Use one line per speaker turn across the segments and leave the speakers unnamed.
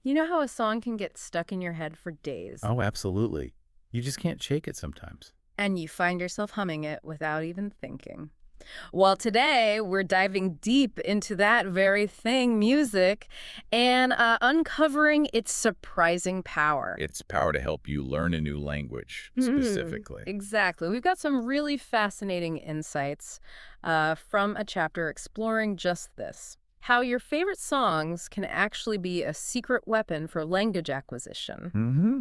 You know how a song can get stuck in your head for days,
Oh, absolutely. You just can't shake it sometimes.
and you find yourself humming it without even thinking? Well, today we're diving deep into that very thing, music, and uncovering its surprising power.
It's power to help you learn a new language,
Mhm.
specifically.
Exactly. We've got some really fascinating insights from a chapter exploring just this. How your favorite songs can actually be a secret weapon for language acquisition.
Mm-hmm.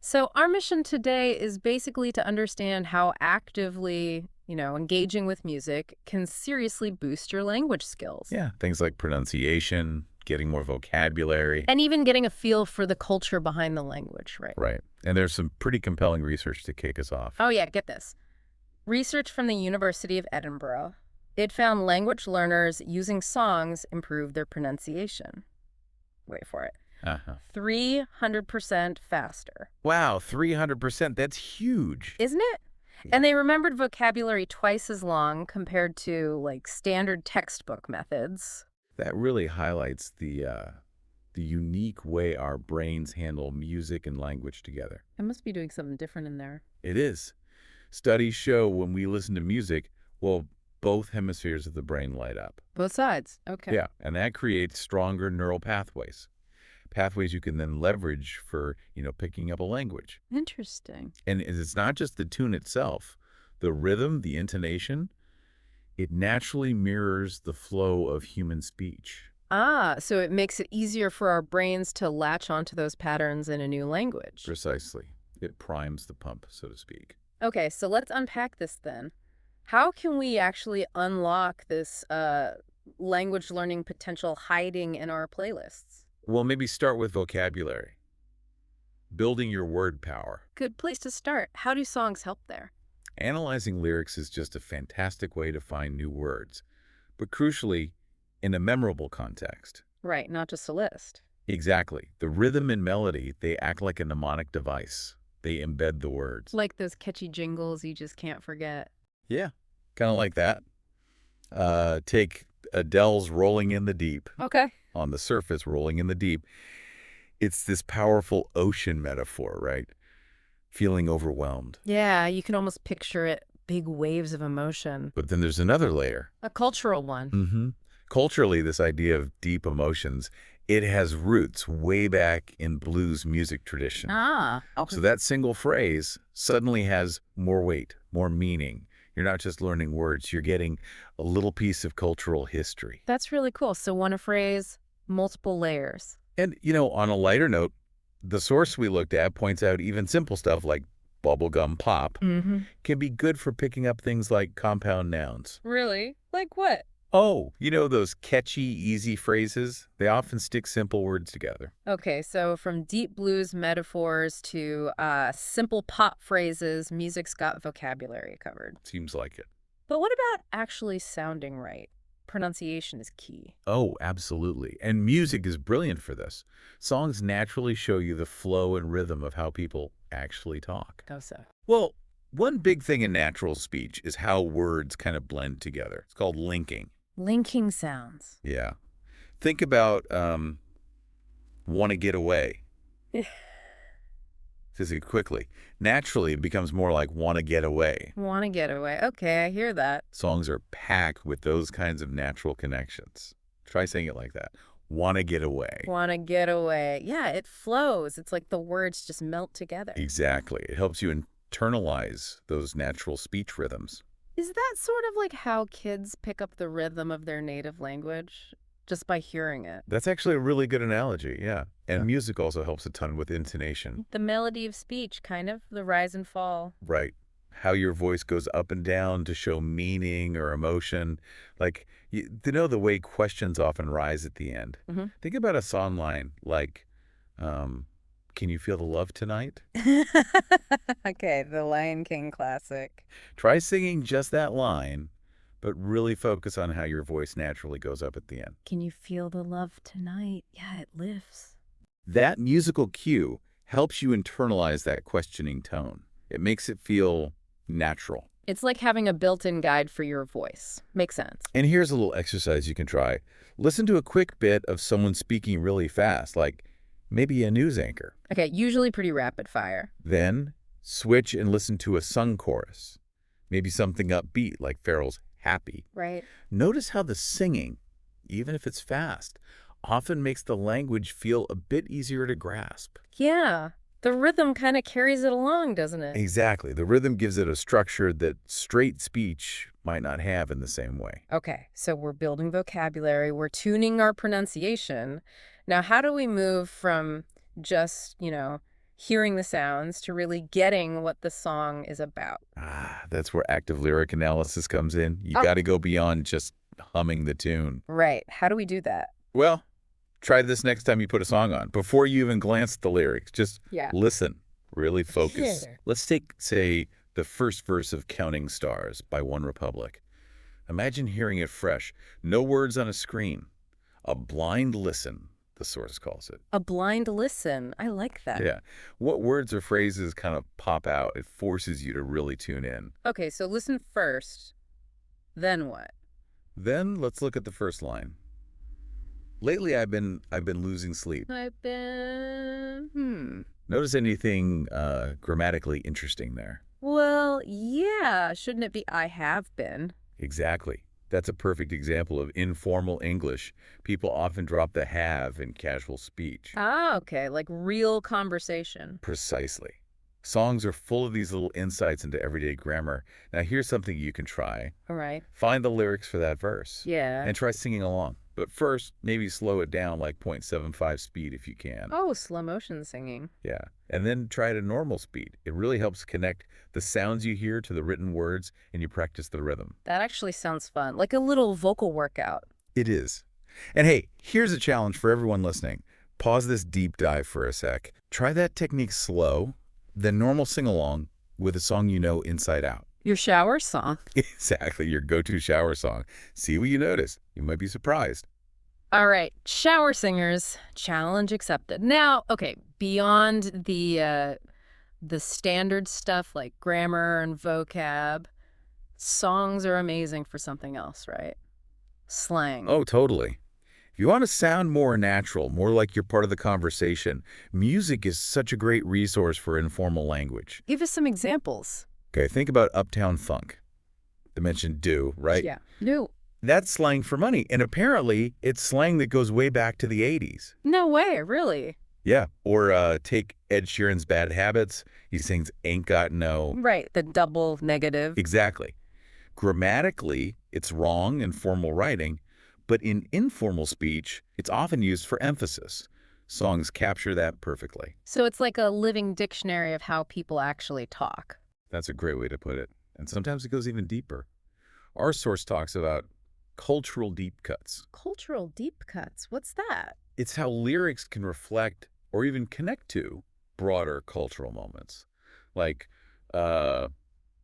So our mission today is basically to understand how actively, engaging with music can seriously boost your language skills.
Yeah, things like pronunciation, getting more vocabulary.
And even getting a feel for the culture behind the language, right?
Right. And there's some pretty compelling research to kick us off.
Oh yeah, get this. Research from the University of Edinburgh. It found language learners using songs improved their pronunciation. Wait for it.
Uh-huh.
300% faster.
Wow, 300%. That's huge.
Isn't it? And they remembered vocabulary twice as long compared to like standard textbook methods.
That really highlights the unique way our brains handle music and language together.
I must be doing something different in there.
It is. Studies show when we listen to music, well, both hemispheres of the brain light up.
Both sides. Okay.
Yeah, and that creates stronger neural pathways. Pathways you can then leverage for, picking up a language.
Interesting.
And it's not just the tune itself. The rhythm, the intonation, it naturally mirrors the flow of human speech.
Ah, so it makes it easier for our brains to latch onto those patterns in a new language.
Precisely. It primes the pump, so to speak.
Okay, so let's unpack this then. How can we actually unlock this language learning potential hiding in our playlists?
Well, maybe start with vocabulary. Building your word power.
Good place to start. How do songs help there?
Analyzing lyrics is just a fantastic way to find new words, but crucially, in a memorable context.
Right, not just a list.
Exactly. The rhythm and melody, they act like a mnemonic device. They embed the words.
Like those catchy jingles you just can't forget.
Yeah, kind of like that. Take Adele's Rolling in the Deep.
Okay.
On the surface, rolling in the deep. It's this powerful ocean metaphor, right? Feeling overwhelmed.
Yeah, you can almost picture it. Big waves of emotion.
But then there's another layer.
A cultural one.
Mm-hmm. Culturally, this idea of deep emotions, it has roots way back in blues music tradition.
Ah, okay.
So that single phrase suddenly has more weight, more meaning. You're not just learning words, you're getting a little piece of cultural history.
That's really cool. So one phrase, multiple layers.
And, on a lighter note, the source we looked at points out even simple stuff like bubblegum pop
Mm-hmm.
can be good for picking up things like compound nouns.
Really? Like what?
Oh, those catchy, easy phrases? They often stick simple words together.
Okay, so from deep blues metaphors to simple pop phrases, music's got vocabulary covered.
Seems like it.
But what about actually sounding right? Pronunciation is key.
Oh, absolutely. And music is brilliant for this. Songs naturally show you the flow and rhythm of how people actually talk.
Go so.
Well, one big thing in natural speech is how words kind of blend together. It's called linking.
Linking sounds.
Yeah. Think about want to get away. Says it quickly. Naturally, it becomes more like want to get away.
Want to get away. Okay, I hear that.
Songs are packed with those kinds of natural connections. Try saying it like that. Want to get away.
Want to get away. Yeah, it flows. It's like the words just melt together.
Exactly. It helps you internalize those natural speech rhythms.
Is that sort of like how kids pick up the rhythm of their native language? Just by hearing it.
That's actually a really good analogy, yeah. And music also helps a ton with intonation.
The melody of speech, kind of, the rise and fall.
Right. How your voice goes up and down to show meaning or emotion. Like, the way questions often rise at the end.
Mm-hmm.
Think about a song line like, can you feel the love tonight?
Okay, the Lion King classic.
Try singing just that line, but really focus on how your voice naturally goes up at the end.
Can you feel the love tonight? Yeah, it lifts.
That musical cue helps you internalize that questioning tone. It makes it feel natural.
It's like having a built-in guide for your voice. Makes sense.
And here's a little exercise you can try. Listen to a quick bit of someone speaking really fast, like maybe a news anchor.
Okay, usually pretty rapid fire.
Then switch and listen to a sung chorus. Maybe something upbeat like Farrell's Happy.
Right.
Notice how the singing, even if it's fast, often makes the language feel a bit easier to grasp.
Yeah. The rhythm kind of carries it along, doesn't it?
Exactly. The rhythm gives it a structure that straight speech might not have in the same way.
Okay, so we're building vocabulary, we're tuning our pronunciation. Now, how do we move from just, hearing the sounds to really getting what the song is about?
That's where active lyric analysis comes in. You
Oh,
got to go beyond just humming the tune.
right. How do we do that?
Well, try this next time you put a song on. Before you even glance at the lyrics, just
Yeah.
listen, really focus.
Sure.
Let's take, say, the first verse of Counting Stars by One Republic. Imagine hearing it fresh. No words on a screen. A blind listen, the source calls it.
A blind listen. I like that.
Yeah. What words or phrases kind of pop out? It forces you to really tune in.
Okay, so listen first. Then what?
Then let's look at the first line. Lately, I've been losing sleep.
I've been...
Notice anything grammatically interesting there?
Well, yeah. Shouldn't it be I have been?
Exactly. That's a perfect example of informal English. People often drop the have in casual speech.
Ah, okay. Like real conversation.
Precisely. Songs are full of these little insights into everyday grammar. Now, here's something you can try.
All right.
Find the lyrics for that verse.
Yeah.
And try singing along. But first, maybe slow it down like 0.75 speed if you can.
Oh, slow motion singing.
Yeah. And then try it at normal speed. It really helps connect the sounds you hear to the written words, and you practice the rhythm.
That actually sounds fun. Like a little vocal workout.
It is. And hey, here's a challenge for everyone listening. Pause this deep dive for a sec. Try that technique slow, then normal sing-along with a song you know inside out.
Your shower song.
Exactly, your go-to shower song. See what you notice. You might be surprised.
All right, shower singers, challenge accepted. Now, okay, beyond the standard stuff like grammar and vocab, songs are amazing for something else, right? Slang.
Oh, totally. If you want to sound more natural, more like you're part of the conversation, music is such a great resource for informal language.
Give us some examples.
Okay, think about Uptown Funk. They mentioned do, right?
Yeah. No.
That's slang for money, and apparently it's slang that goes way back to the 80s.
No way, really?
Yeah, or take Ed Sheeran's Bad Habits. He sings Ain't Got No.
Right, the double negative.
Exactly. Grammatically, it's wrong in formal writing, but in informal speech, it's often used for emphasis. Songs capture that perfectly.
So it's like a living dictionary of how people actually talk.
That's a great way to put it. And sometimes it goes even deeper. Our source talks about cultural deep cuts.
Cultural deep cuts. What's that?
It's how lyrics can reflect or even connect to broader cultural moments. Like the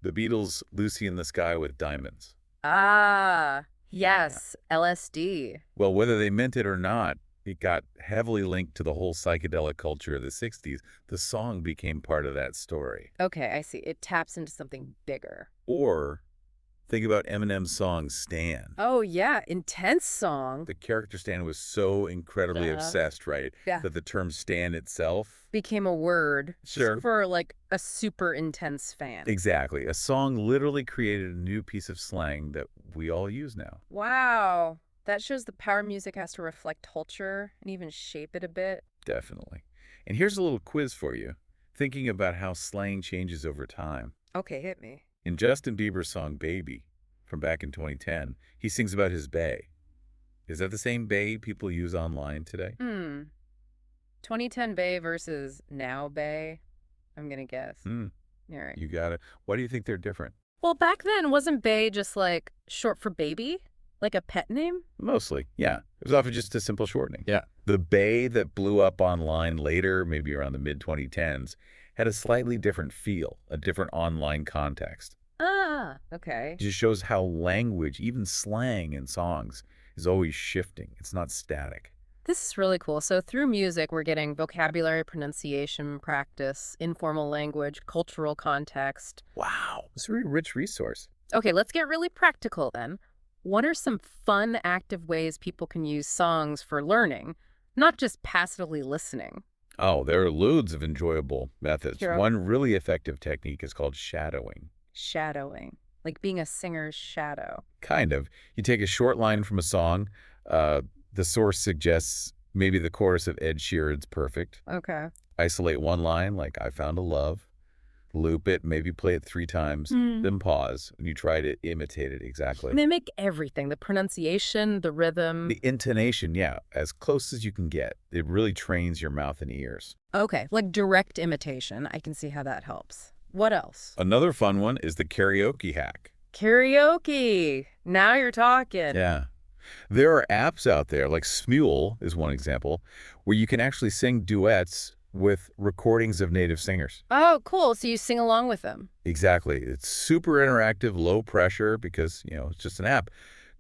Beatles' Lucy in the Sky with Diamonds.
Ah, yes, LSD.
Well, whether they meant it or not, it got heavily linked to the whole psychedelic culture of the 60s. The song became part of that story.
Okay, I see. It taps into something bigger.
Or think about Eminem's song Stan.
Oh, yeah, intense song.
The character Stan was so incredibly
Uh-huh.
obsessed, right?
Yeah.
That the term Stan itself.
Became a word
Sure.
for like a super intense fan.
Exactly. A song literally created a new piece of slang that we all use now.
Wow. That shows the power music has to reflect culture and even shape it a bit.
Definitely. And here's a little quiz for you. Thinking about how slang changes over time.
Okay, hit me.
In Justin Bieber's song Baby from back in 2010, he sings about his bae. Is that the same bae people use online today?
2010 Bay versus now Bay, I'm going to guess. All right.
You got it. Why do you think they're different?
Well, back then, wasn't Bay just like short for baby? Like a pet name?
Mostly, yeah. It was often just a simple shortening.
Yeah.
The bae that blew up online later, maybe around the mid-2010s, had a slightly different feel, a different online context.
Ah, okay.
It just shows how language, even slang in songs, is always shifting. It's not static.
This is really cool. So through music, we're getting vocabulary, pronunciation, practice, informal language, cultural context.
Wow. It's a really rich resource.
Okay, let's get really practical then. What are some fun, active ways people can use songs for learning, not just passively listening?
Oh, there are loads of enjoyable methods.
Hero.
One really effective technique is called shadowing.
Shadowing. Like being a singer's shadow.
Kind of. You take a short line from a song. Uh, the source suggests maybe the chorus of Ed Sheeran's Perfect.
Okay.
Isolate one line, like I found a love. Loop it, maybe play it 3 times,
Mm.
then pause, and you try to imitate it exactly.
Mimic everything. The pronunciation, the rhythm.
The intonation, yeah, as close as you can get. It really trains your mouth and ears.
Okay, like direct imitation. I can see how that helps. What else?
Another fun one is the karaoke hack.
Karaoke. Now you're talking.
Yeah. There are apps out there, like Smule is one example, where you can actually sing duets with recordings of native singers.
Oh, cool. So you sing along with them.
Exactly. It's super interactive, low pressure because, it's just an app.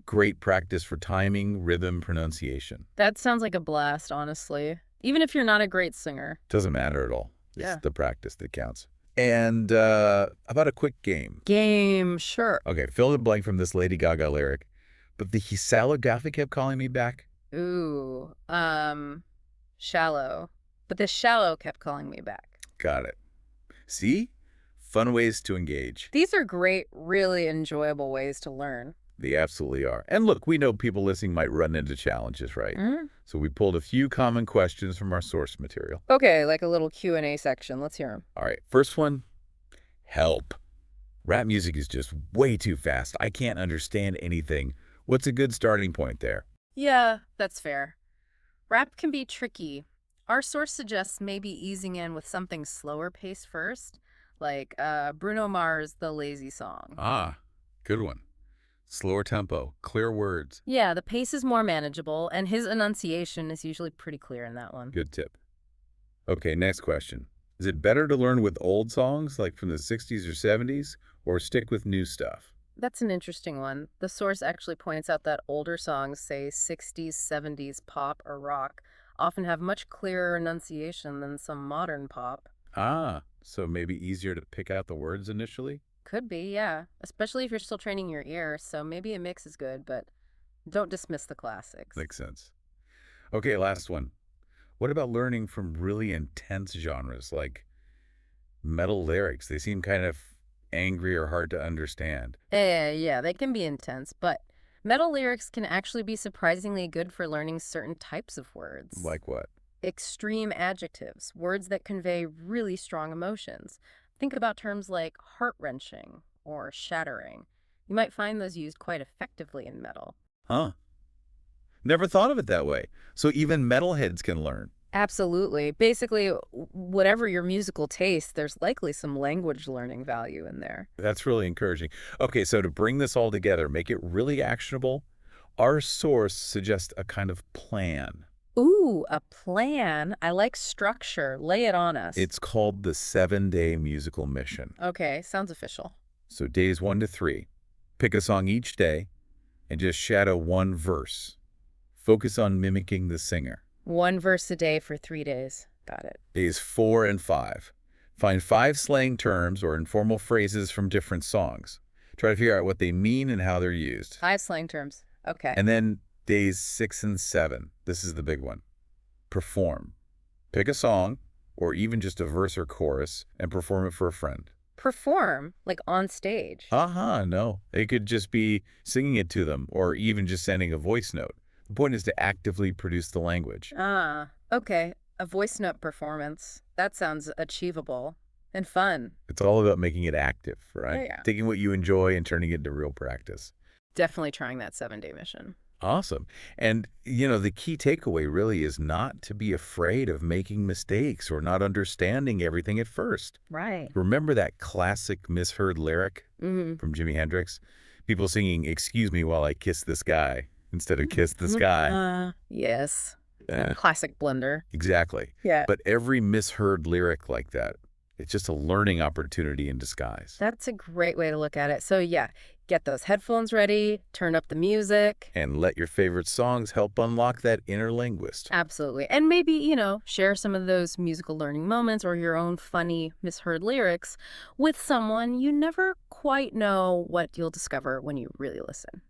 Great practice for timing, rhythm, pronunciation.
That sounds like a blast, honestly. Even if you're not a great singer.
Doesn't matter at all. It's
Yeah.
the practice that counts. And about a quick game.
Game, sure.
Okay, fill in the blank from this Lady Gaga lyric. But the Hisalo kept calling me back.
Ooh, shallow. But this shallow kept calling me back.
Got it. See? Fun ways to engage.
These are great, really enjoyable ways to learn.
They absolutely are. And look, we know people listening might run into challenges, right?
Mm.
So we pulled a few common questions from our source material.
Okay, like a little Q&A section. Let's hear them.
All right, first one, help. Rap music is just way too fast. I can't understand anything. What's a good starting point there?
Yeah, that's fair. Rap can be tricky. Our source suggests maybe easing in with something slower paced first, like Bruno Mars' The Lazy Song.
Ah, good one. Slower tempo, clear words.
Yeah, the pace is more manageable, and his enunciation is usually pretty clear in that one.
Good tip. Okay, next question. Is it better to learn with old songs, like from the 60s or 70s, or stick with new stuff?
That's an interesting one. The source actually points out that older songs, say 60s, 70s pop or rock, often have much clearer enunciation than some modern pop.
Ah, so maybe easier to pick out the words initially?
Could be, yeah. Especially if you're still training your ear, so maybe a mix is good, but don't dismiss the classics.
Makes sense. Okay, last one. What about learning from really intense genres like metal lyrics? They seem kind of angry or hard to understand.
Yeah, they can be intense, but metal lyrics can actually be surprisingly good for learning certain types of words.
Like what?
Extreme adjectives, words that convey really strong emotions. Think about terms like heart-wrenching or shattering. You might find those used quite effectively in metal.
Huh. Never thought of it that way. So even metalheads can learn.
Absolutely. Basically, whatever your musical taste, there's likely some language learning value in there.
That's really encouraging. Okay, so to bring this all together, make it really actionable, our source suggests a kind of plan.
Ooh, a plan. I like structure. Lay it on us.
It's called the 7-day musical mission.
Okay, sounds official.
So days 1 to 3, pick a song each day and just shadow one verse. Focus on mimicking the singer.
One verse a day for 3 days. Got it.
Days 4 and 5. Find 5 slang terms or informal phrases from different songs. Try to figure out what they mean and how they're used.
5 slang terms. Okay.
And then days 6 and 7. This is the big one. Perform. Pick a song, or even just a verse or chorus, and perform it for a friend.
Perform, like on stage.
No. It could just be singing it to them, or even just sending a voice note. The point is to actively produce the language.
Okay. A voice note performance. That sounds achievable and fun.
It's all about making it active, right?
Yeah.
Taking what you enjoy and turning it into real practice.
Definitely trying that 7-day mission.
Awesome. And, the key takeaway really is not to be afraid of making mistakes or not understanding everything at first.
Right.
Remember that classic misheard lyric
Mm-hmm.
from Jimi Hendrix? People singing, "Excuse me while I kiss this guy," instead of "kiss the sky."
Yes.
Yeah,
Classic blunder.
exactly.
Yeah.
But every misheard lyric like that, it's just a learning opportunity in disguise.
That's a great way to look at it. So yeah, get those headphones ready, turn up the music.
And let your favorite songs help unlock that inner linguist.
Absolutely. And maybe, share some of those musical learning moments or your own funny misheard lyrics with someone. You never quite know what you'll discover when you really listen.